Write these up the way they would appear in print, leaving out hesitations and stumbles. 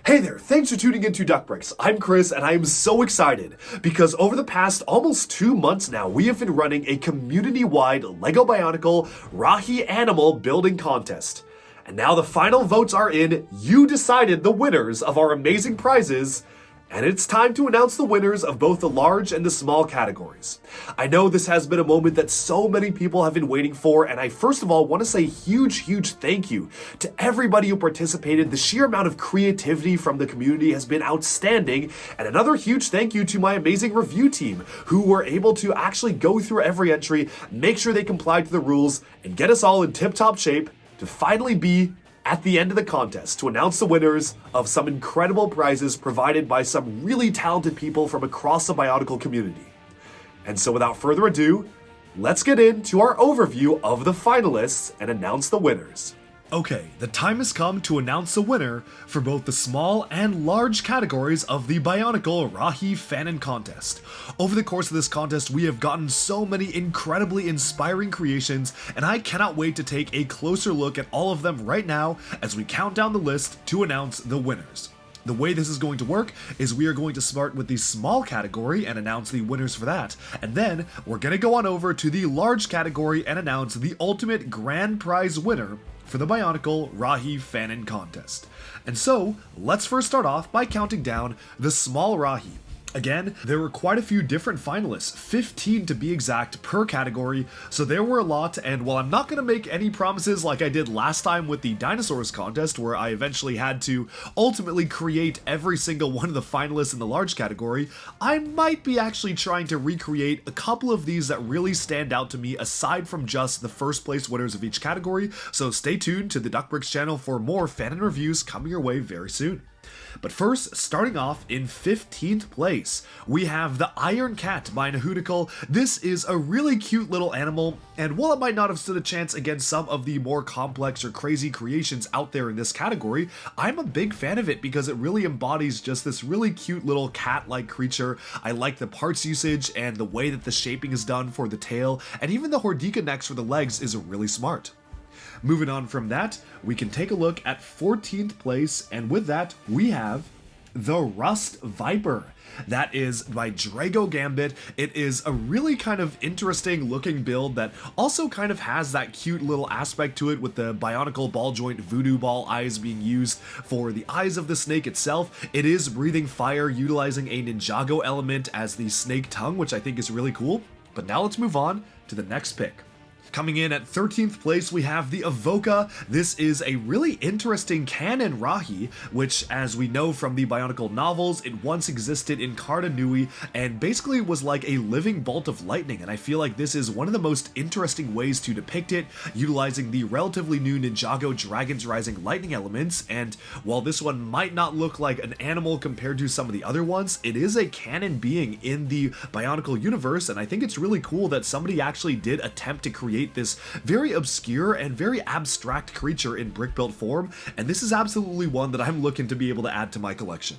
Hey there, thanks for tuning into Duckbricks. I'm Chris and I am so excited because over the past almost 2 months now, we have been running a community-wide LEGO Bionicle Rahi animal building contest. And now the final votes are in. You decided the winners of our amazing prizes, and it's time to announce the winners of both the large and the small categories. I know this has been a moment that so many people have been waiting for, and I first of all want to say huge thank you to everybody who participated. The sheer amount of creativity from the community has been outstanding, and another huge thank you to my amazing review team who were able to actually go through every entry, make sure they complied to the rules, and get us all in tip-top shape to finally be at the end of the contest to announce the winners of some incredible prizes provided by some really talented people from across the Bionicle community. And so without further ado, let's get into our overview of the finalists and announce the winners. Okay, the time has come to announce the winner for both the small and large categories of the Bionicle Rahi Fanon contest. Over the course of this contest, we have gotten so many incredibly inspiring creations, and I cannot wait to take a closer look at all of them right now as we count down the list to announce the winners. The way this is going to work is we are going to start with the small category and announce the winners for that, and then we're going to go on over to the large category and announce the ultimate grand prize winner for the Bionicle Rahi Fanon contest. And so, let's first start off by counting down the small Rahi. Again, there were quite a few different finalists, 15 to be exact per category, so there were a lot, and while I'm not going to make any promises like I did last time with the dinosaurs contest, where I eventually had to ultimately create every single one of the finalists in the large category, I might be actually trying to recreate a couple of these that really stand out to me aside from just the first place winners of each category, so stay tuned to the Duckbricks channel for more Fanon reviews coming your way very soon. But first, starting off in 15th place, we have the Iron Cat by Bionicle. This is a really cute little animal, and while it might not have stood a chance against some of the more complex or crazy creations out there in this category, I'm a big fan of it because it really embodies just this really cute little cat-like creature. I like the parts usage and the way that the shaping is done for the tail, and even the Hordika necks for the legs is really smart. Moving on from that, we can take a look at 14th place, and with that, we have the Rust Viper. That is by Drago Gambit. It is a really kind of interesting looking build that also kind of has that cute little aspect to it with the Bionicle ball joint voodoo ball eyes being used for the eyes of the snake itself. It is breathing fire, utilizing a Ninjago element as the snake tongue, which I think is really cool. But now let's move on to the next pick. Coming in at 13th place, we have the Avoca. This is a really interesting canon Rahi, which, as we know from the Bionicle novels, it once existed in Carta Nui and basically was like a living bolt of lightning, and I feel like this is one of the most interesting ways to depict it, utilizing the relatively new Ninjago Dragon's Rising lightning elements, and while this one might not look like an animal compared to some of the other ones, it is a canon being in the Bionicle universe, and I think it's really cool that somebody actually did attempt to create this very obscure and very abstract creature in brick-built form, and this is absolutely one that I'm looking to be able to add to my collection.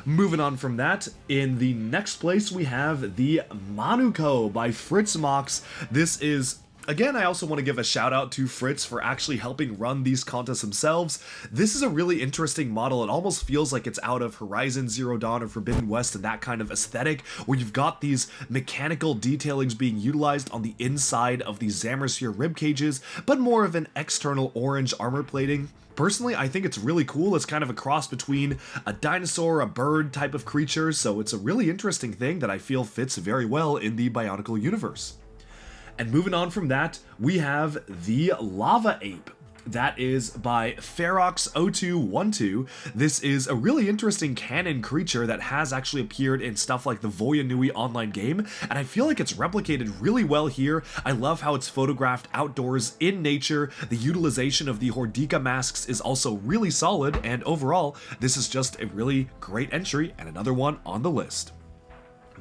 Moving on from that, in the next place we have the Manuko by Fritz Mox. This is, again, I also want to give a shout out to Fritz for actually helping run these contests themselves. This is a really interesting model. It almost feels like it's out of Horizon Zero Dawn or Forbidden West and that kind of aesthetic, where you've got these mechanical detailings being utilized on the inside of the Zamosphere rib cages, but more of an external orange armor plating. Personally, I think it's really cool. It's kind of a cross between a dinosaur, a bird type of creature, so it's a really interesting thing that I feel fits very well in the Bionicle universe. And moving on from that, we have the Lava Ape. That is by Ferox0212. This is a really interesting canon creature that has actually appeared in stuff like the Voyanui online game, and I feel like it's replicated really well here. I love how it's photographed outdoors in nature. The utilization of the Hordika masks is also really solid, and overall, this is just a really great entry and another one on the list.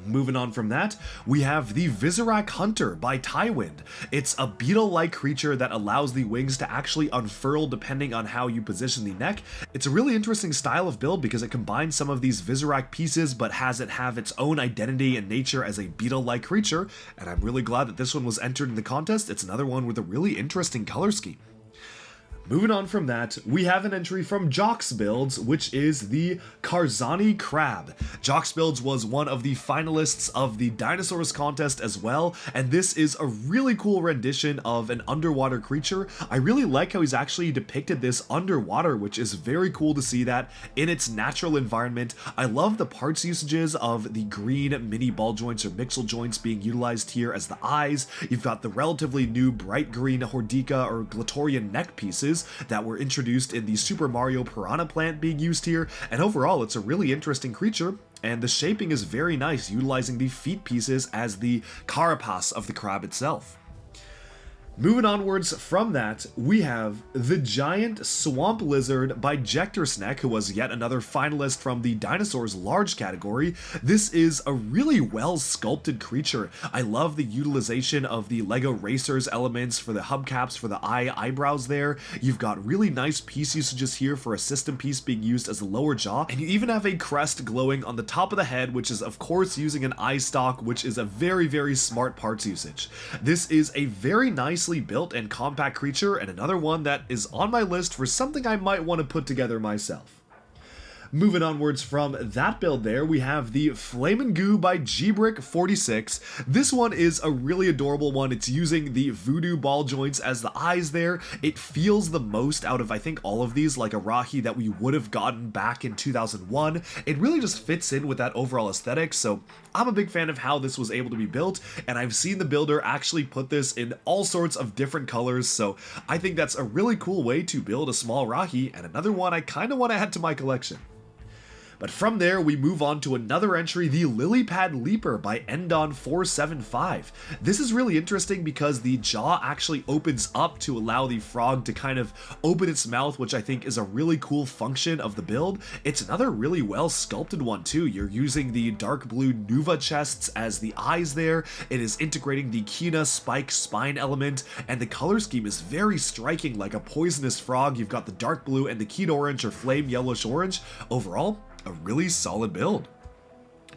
Moving on from that, we have the Visorak Hunter by Tywin. It's a beetle-like creature that allows the wings to actually unfurl depending on how you position the neck. It's a really interesting style of build because it combines some of these Visorak pieces but has it have its own identity and nature as a beetle-like creature, and I'm really glad that this one was entered in the contest. It's another one with a really interesting color scheme. Moving on from that, we have an entry from Jock's Builds, which is the Karzani Crab. Jock's Builds was one of the finalists of the Dinosaurs contest as well, and this is a really cool rendition of an underwater creature. I really like how he's actually depicted this underwater, which is very cool to see that in its natural environment. I love the parts usages of the green mini ball joints or mixel joints being utilized here as the eyes. You've got the relatively new bright green Hordeca or Glatorian neck pieces that were introduced in the Super Mario Piranha plant being used here, and overall it's a really interesting creature, and the shaping is very nice, utilizing the feet pieces as the carapace of the crab itself. Moving onwards from that, we have the Giant Swamp Lizard by Jectorsneck, who was yet another finalist from the Dinosaurs large category. This is a really well sculpted creature. I love the utilization of the Lego Racers elements for the hubcaps for the eyebrows there. You've got really nice piece usages here for a system piece being used as the lower jaw, and you even have a crest glowing on the top of the head, which is of course using an eye stalk, which is a very smart parts usage. This is a very nicely built and compact creature, and another one that is on my list for something I might want to put together myself. Moving onwards from that build there, we have the Flamin' Goo by Gbrick46. This one is a really adorable one. It's using the voodoo ball joints as the eyes there. It feels the most out of, I think, all of these, like a Rahi that we would have gotten back in 2001. It really just fits in with that overall aesthetic, so I'm a big fan of how this was able to be built, and I've seen the builder actually put this in all sorts of different colors, so I think that's a really cool way to build a small Rahi, and another one I kind of want to add to my collection. But from there, we move on to another entry, the Lilypad Leaper by Endon475. This is really interesting because the jaw actually opens up to allow the frog to kind of open its mouth, which I think is a really cool function of the build. It's another really well sculpted one too. You're using the dark blue Nuva chests as the eyes there. It is integrating the Kina spike spine element, and the color scheme is very striking, like a poisonous frog. You've got the dark blue and the Keen orange or flame yellowish orange. Overall, a really solid build.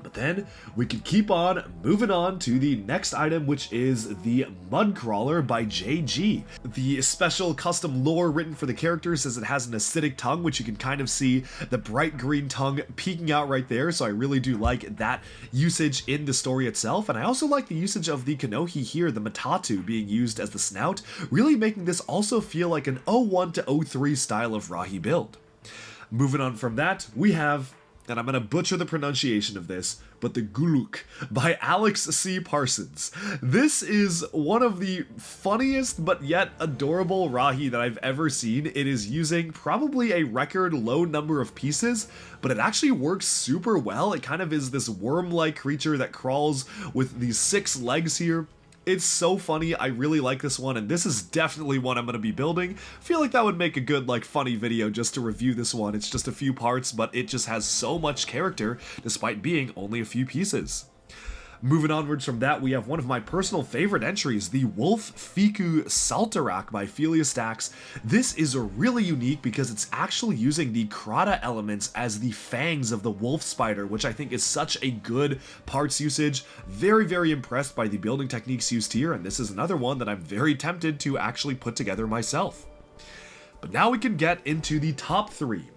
But then we can keep on moving on to the next item, which is the Mudcrawler by JG. The special custom lore written for the character says it has an acidic tongue, which you can kind of see the bright green tongue peeking out right there, so I really do like that usage in the story itself. And I also like the usage of the Kanohi here, the Matatu being used as the snout, really making this also feel like an 01 to 03 style of Rahi build. Moving on from that, we have, and I'm going to butcher the pronunciation of this, but the Guluk by Alex C. Parsons. This is one of the funniest but yet adorable Rahi that I've ever seen. It is using probably a record low number of pieces, but it actually works super well. It kind of is this worm-like creature that crawls with these 6 legs here. It's so funny. I really like this one, and this is definitely one I'm going to be building. I feel like that would make a good, like, funny video just to review this one. It's just a few parts, but it just has so much character despite being only a few pieces. Moving onwards from that, we have one of my personal favorite entries, the Wolf Fiku Saltarak by Philiastax. This is really unique because it's actually using the Krata elements as the fangs of the wolf spider, which I think is such a good parts usage. Very impressed by the building techniques used here, and this is another one that I'm very tempted to actually put together myself. But now we can get into the top 3.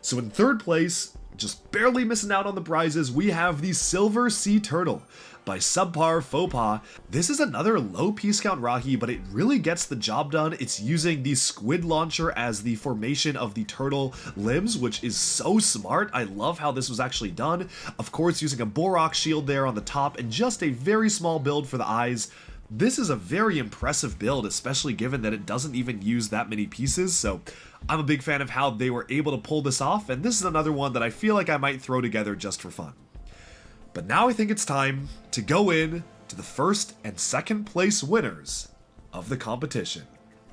So in third place, just barely missing out on the prizes, we have the Silver Sea Turtle by Subpar Faux. This is another low piece count Rahi, but it really gets the job done. It's using the squid launcher as the formation of the turtle limbs, which is so smart. I love how this was actually done. Of course, using a Borak shield there on the top and just a very small build for the eyes. This is a very impressive build, especially given that it doesn't even use that many pieces, so I'm a big fan of how they were able to pull this off, and this is another one that I feel like I might throw together just for fun. But now I think it's time to go in to the first and second place winners of the competition.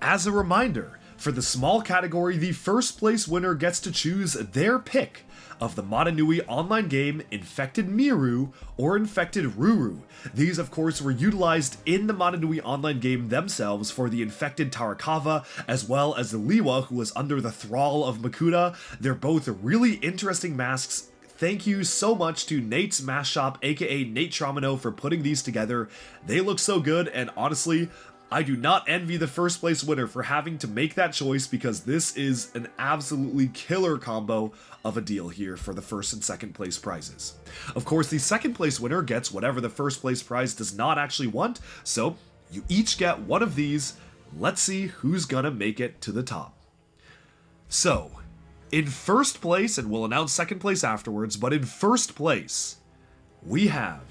As a reminder, for the small category, the first place winner gets to choose their pick of the Motonui online game Infected Miru or Infected Ruru. These, of course, were utilized in the Motonui online game themselves for the infected Tarakawa, as well as the Liwa, who was under the thrall of Makuta. They're both really interesting masks. Thank you so much to Nate's Mask Shop, aka Nate Traumino, for putting these together. They look so good, and honestly, I do not envy the first place winner for having to make that choice because this is an absolutely killer combo of a deal here for the first and second place prizes. Of course, the second place winner gets whatever the first place prize does not actually want, so you each get one of these. Let's see who's gonna make it to the top. So, in first place, and we'll announce second place afterwards, but in first place, we have,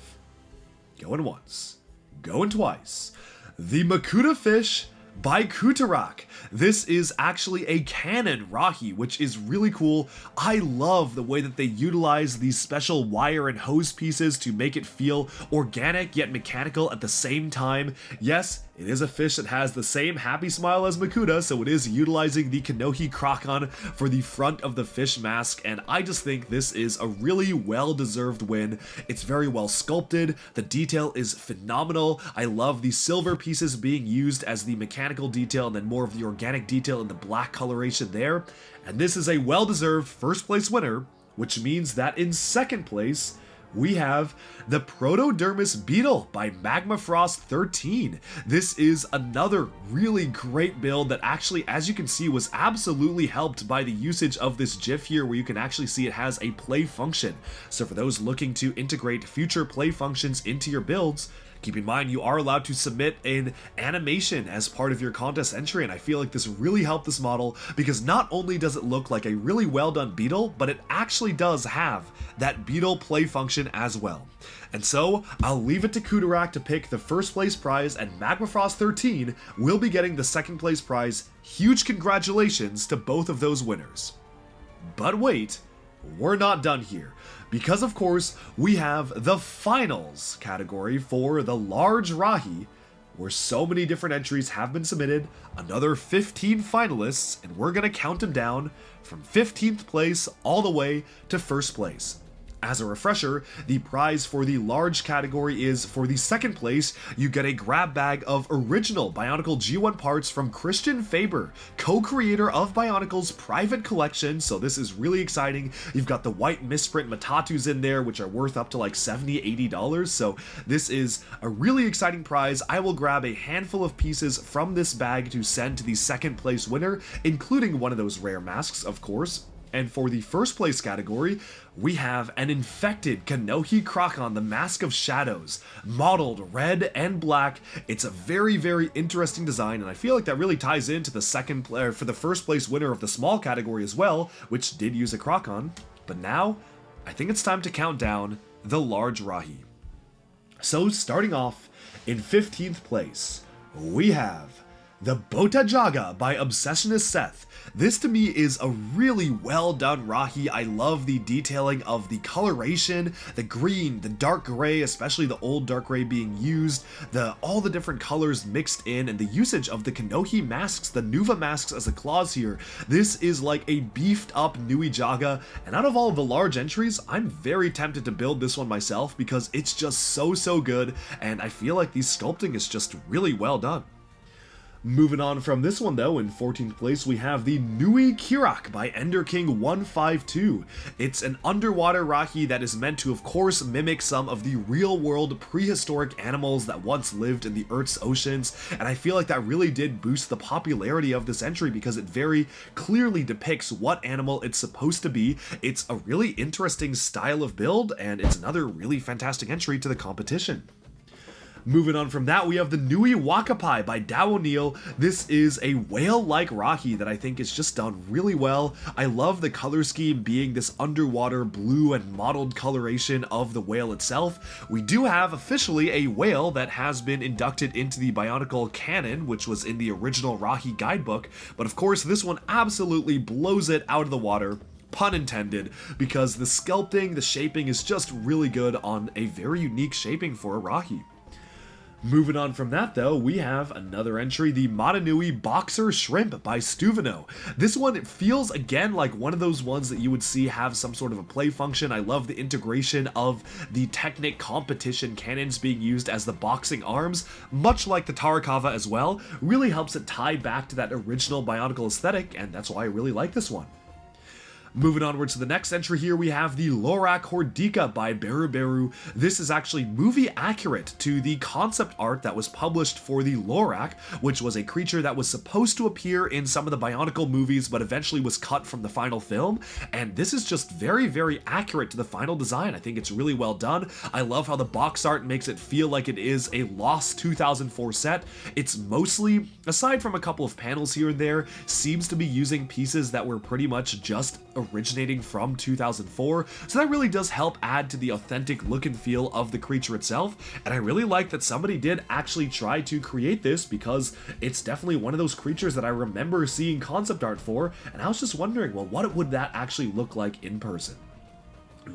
going once, going twice, the Makuta fish by Kutarak. This is actually a cannon Rahi, which is really cool. I love the way that they utilize these special wire and hose pieces to make it feel organic yet mechanical at the same time. Yes, it is a fish that has the same happy smile as Makuta, so it is utilizing the Kanohi Krokon for the front of the fish mask, and I just think this is a really well-deserved win. It's very well sculpted, the detail is phenomenal. I love the silver pieces being used as the mechanical detail and then more of the organic detail in the black coloration there, and this is a well-deserved first place winner, which means that in second place, we have the Protodermis Beetle by Magmafrost 13. This is another really great build that actually, as you can see, was absolutely helped by the usage of this GIF here, where you can actually see it has a play function. So for those looking to integrate future play functions into your builds, keep in mind you are allowed to submit an animation as part of your contest entry, and I feel like this really helped this model because not only does it look like a really well done beetle, but it actually does have that beetle play function as well. And so I'll leave it to Kutarak to pick the first place prize, and Magmafrost 13 will be getting the second place prize. Huge congratulations to both of those winners. But wait, we're not done here, because of course we have the finals category for the large Rahi, where so many different entries have been submitted, another 15 finalists, and we're gonna count them down from 15th place all the way to first place. As a refresher, the prize for the large category is, for the second place, you get a grab bag of original Bionicle G1 parts from Christian Faber, co-creator of Bionicle's private collection, so this is really exciting. You've got the white misprint Matatus in there, which are worth up to like $70, $80, so this is a really exciting prize. I will grab a handful of pieces from this bag to send to the second place winner, including one of those rare masks, of course. And for the first place category, we have an infected Kanohi Krokon, the Mask of Shadows, modeled red and black. It's a very, very interesting design, and I feel like that really ties into the for the first place winner of the small category as well, which did use a Krokon. But now, I think it's time to count down the large Rahi. So starting off in 15th place, we have the Botajaga by Obsessionist Seth. This to me is a really well done Rahi. I love the detailing of the coloration, the green, the dark gray, especially the old dark gray being used, all the different colors mixed in, and the usage of the Kanohi masks, the Nuva masks as the claws here. This is like a beefed up Nui Jaga, and out of all of the large entries, I'm very tempted to build this one myself because it's just so good, and I feel like the sculpting is just really well done. Moving on from this one though, in 14th place we have the Nui Kirak by Enderking 152. It's an underwater Rahi that is meant to of course mimic some of the real world prehistoric animals that once lived in the Earth's oceans, and I feel like that really did boost the popularity of this entry because it very clearly depicts what animal it's supposed to be. It's a really interesting style of build, and it's another really fantastic entry to the competition. Moving on from that, we have the Nui Wakapai by Dow O'Neill. This is a whale-like Rahi that I think is just done really well. I love the color scheme being this underwater blue and mottled coloration of the whale itself. We do have officially a whale that has been inducted into the Bionicle canon, which was in the original Rahi guidebook, but of course this one absolutely blows it out of the water. Pun intended, because the sculpting, the shaping is just really good on a very unique shaping for a Rahi. Moving on from that though, we have another entry, the Matanui Boxer Shrimp by Stuvino. This one, it feels again like one of those ones that you would see have some sort of a play function. I love the integration of the Technic competition cannons being used as the boxing arms, much like the Tarakava as well. Really helps it tie back to that original Bionicle aesthetic, and that's why I really like this one. Moving onwards to the next entry here, we have the Lorak Hordika by Beru. This is actually movie accurate to the concept art that was published for the Lorak, which was a creature that was supposed to appear in some of the Bionicle movies, but eventually was cut from the final film. And this is just very accurate to the final design. I think it's really well done. I love how the box art makes it feel like it is a lost 2004 set. It's mostly, aside from a couple of panels here and there, seems to be using pieces that were pretty much just originating from 2004, so that really does help add to the authentic look and feel of the creature itself. And I really like that somebody did actually try to create this, because it's definitely one of those creatures that I remember seeing concept art for, and I was just wondering, well, what would that actually look like in person?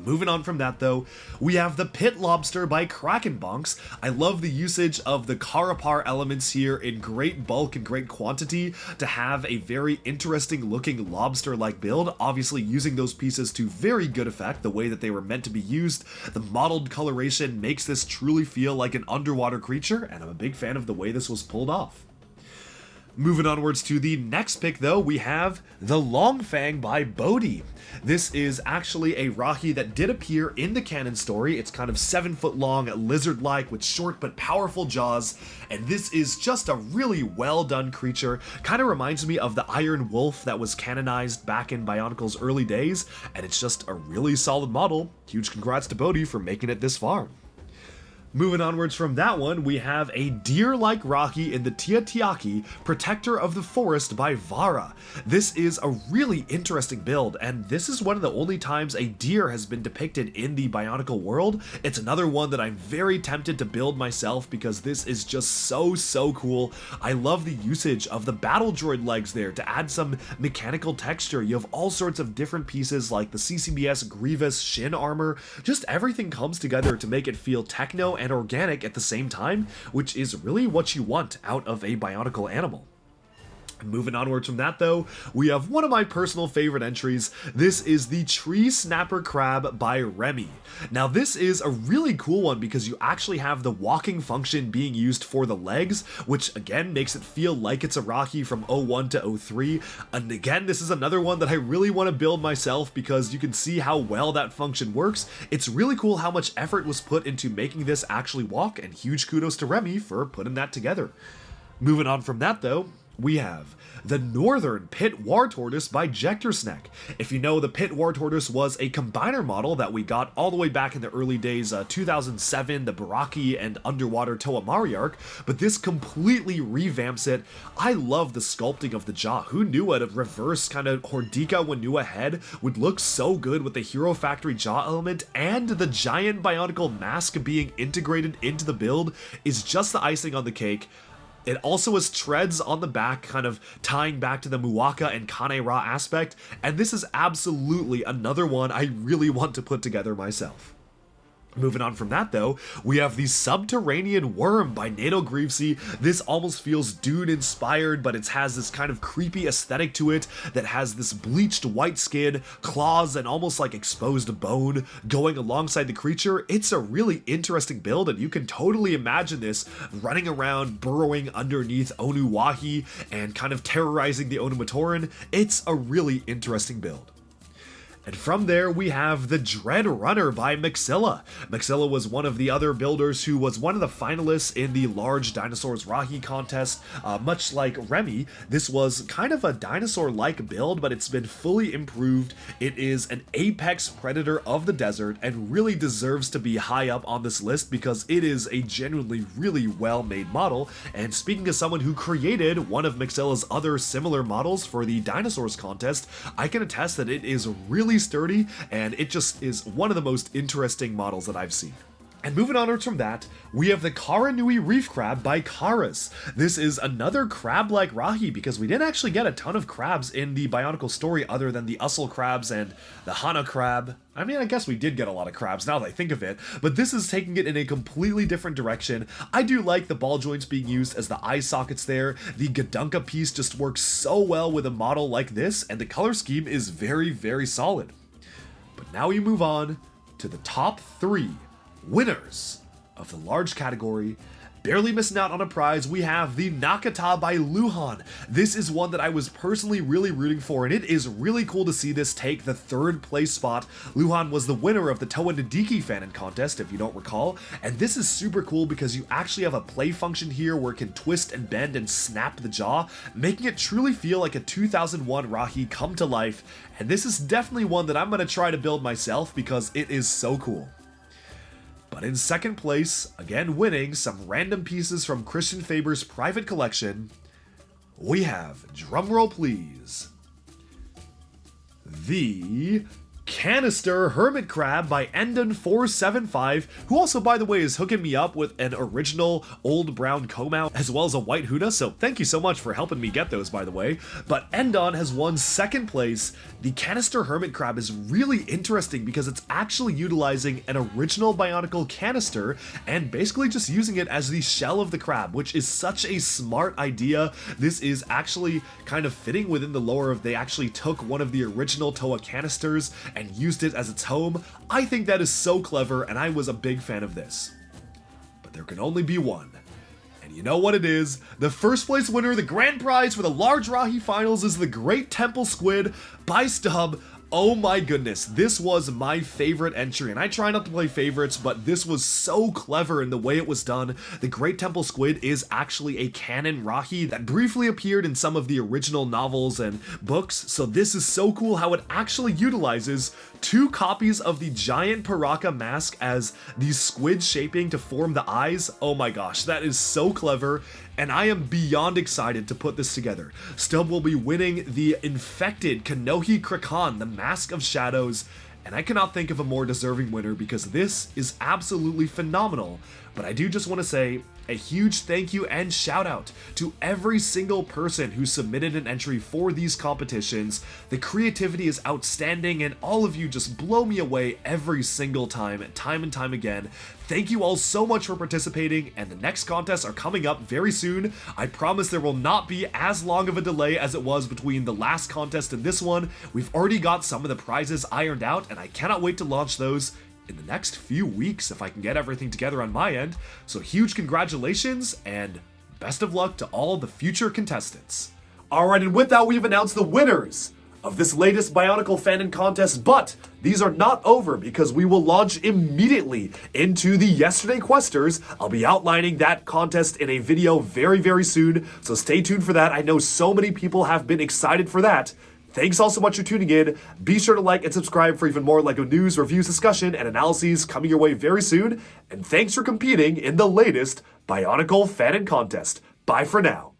Moving on from that though, we have the Pit Lobster by Krakenbonks. I love the usage of the Karapar elements here in great bulk and great quantity to have a very interesting looking lobster-like build, obviously using those pieces to very good effect the way that they were meant to be used. The mottled coloration makes this truly feel like an underwater creature, and I'm a big fan of the way this was pulled off. Moving onwards to the next pick though, we have the Longfang by Bodhi. This is actually a Rahi that did appear in the canon story. It's kind of 7 foot long, lizard-like with short but powerful jaws, and this is just a really well done creature. Kind of reminds me of the Iron Wolf that was canonized back in Bionicle's early days, and it's just a really solid model. Huge congrats to Bodhi for making it this far. Moving onwards from that one, we have a deer-like Rahi in the Tiatiaki, Protector of the Forest by Vara. This is a really interesting build, and this is one of the only times a deer has been depicted in the Bionicle world. It's another one that I'm very tempted to build myself because this is just so cool. I love the usage of the battle droid legs there to add some mechanical texture. You have all sorts of different pieces like the CCBS Grievous Shin armor. Just everything comes together to make it feel techno and organic at the same time, which is really what you want out of a Bionicle animal. Moving onwards from that though, we have one of my personal favorite entries. This is the Tree Snapper Crab by Remy. Now this is a really cool one because you actually have the walking function being used for the legs, which again makes it feel like it's a Rahi from 01 to 03. And again, this is another one that I really want to build myself because you can see how well that function works. It's really cool how much effort was put into making this actually walk, and huge kudos to Remy for putting that together. Moving on from that though, we have the Northern Pit War Tortoise by Jectorsneck. If you know, the Pit War Tortoise was a combiner model that we got all the way back in the early days, 2007, the Baraki and Underwater Toamari arc, but this completely revamps it. I love the sculpting of the jaw. Who knew a reverse kind of Hordika Wanua head would look so good with the Hero Factory jaw element, and the giant Bionicle mask being integrated into the build is just the icing on the cake. It also has treads on the back, kind of tying back to the Muwaka and Kane-Ra aspect, and this is absolutely another one I really want to put together myself. Moving on from that though, we have the Subterranean Worm by Nato Grievesy. This almost feels Dune inspired, but it has this kind of creepy aesthetic to it that has this bleached white skin, claws, and almost like exposed bone going alongside the creature. It's a really interesting build, and you can totally imagine this running around, burrowing underneath Onuwahi and kind of terrorizing the Onumatoran. It's a really interesting build. And from there, we have the Dread Runner by Maxilla. Maxilla was one of the other builders who was one of the finalists in the Large Dinosaurs Rahi contest. Much like Remy, this was kind of a dinosaur-like build, but it's been fully improved. It is an apex predator of the desert and really deserves to be high up on this list because it is a genuinely really well-made model. And speaking as someone who created one of Maxilla's other similar models for the Dinosaurs contest, I can attest that it is really sturdy, and it just is one of the most interesting models that I've seen. And moving onwards from that, we have the Karanui Reef Crab by Karas. This is another crab-like Rahi because we didn't actually get a ton of crabs in the Bionicle story other than the Ussel crabs and the Hana crab. I mean, I guess we did get a lot of crabs now that I think of it, but this is taking it in a completely different direction. I do like the ball joints being used as the eye sockets there. The Gadunka piece just works so well with a model like this, and the color scheme is very solid. But now we move on to the top 3 winners of the large category, Barely missing out on a prize, we have the Nakata by Luhan. This is one that I was personally really rooting for, and it is really cool to see this take the 3rd place spot. Luhan was the winner of the Toa Nadiki Fanon contest, if you don't recall, and this is super cool because you actually have a play function here where it can twist and bend and snap the jaw, making it truly feel like a 2001 Rahi come to life, and this is definitely one that I'm going to try to build myself because it is so cool. But in 2nd place, again winning some random pieces from Christian Faber's private collection, we have, drumroll please, the Canister Hermit Crab by Endon475, who also, by the way, is hooking me up with an original old brown Komau as well as a white Huda, so thank you so much for helping me get those, by the way. But Endon has won 2nd place. The Canister Hermit Crab is really interesting because it's actually utilizing an original Bionicle canister and basically just using it as the shell of the crab, which is such a smart idea. This is actually kind of fitting within the lore of they actually took one of the original Toa canisters and used it as its home. I think that is so clever, and I was a big fan of this. But there can only be one. And you know what it is? The 1st place winner, the grand prize for the large Rahi finals, is the Great Temple Squid by Stub. Oh my goodness, this was my favorite entry, and I try not to play favorites, but this was so clever in the way it was done. The Great Temple Squid is actually a canon Rahi that briefly appeared in some of the original novels and books, so this is so cool how it actually utilizes 2 copies of the giant Paraka mask as the squid shaping to form the eyes. Oh my gosh, that is so clever, and I am beyond excited to put this together. Stub will be winning the infected Kanohi Krakan, the Mask of Shadows, and I cannot think of a more deserving winner because this is absolutely phenomenal. But I do just want to say a huge thank you and shout out to every single person who submitted an entry for these competitions. The creativity is outstanding and all of you just blow me away every single time and time again. Thank you all so much for participating, and the next contests are coming up very soon. I promise there will not be as long of a delay as it was between the last contest and this one. We've already got some of the prizes ironed out, and I cannot wait to launch those in the next few weeks if I can get everything together on my end. So huge congratulations and best of luck to all the future contestants. Alright, and with that, we've announced the winners of this latest Bionicle Fanon contest, but these are not over because we will launch immediately into the Yesterday Questers. I'll be outlining that contest in a video very soon, so stay tuned for that. I know so many people have been excited for that. Thanks all so much for tuning in. Be sure to like and subscribe for even more LEGO news, reviews, discussion, and analyses coming your way very soon. And thanks for competing in the latest Bionicle Fanon contest. Bye for now.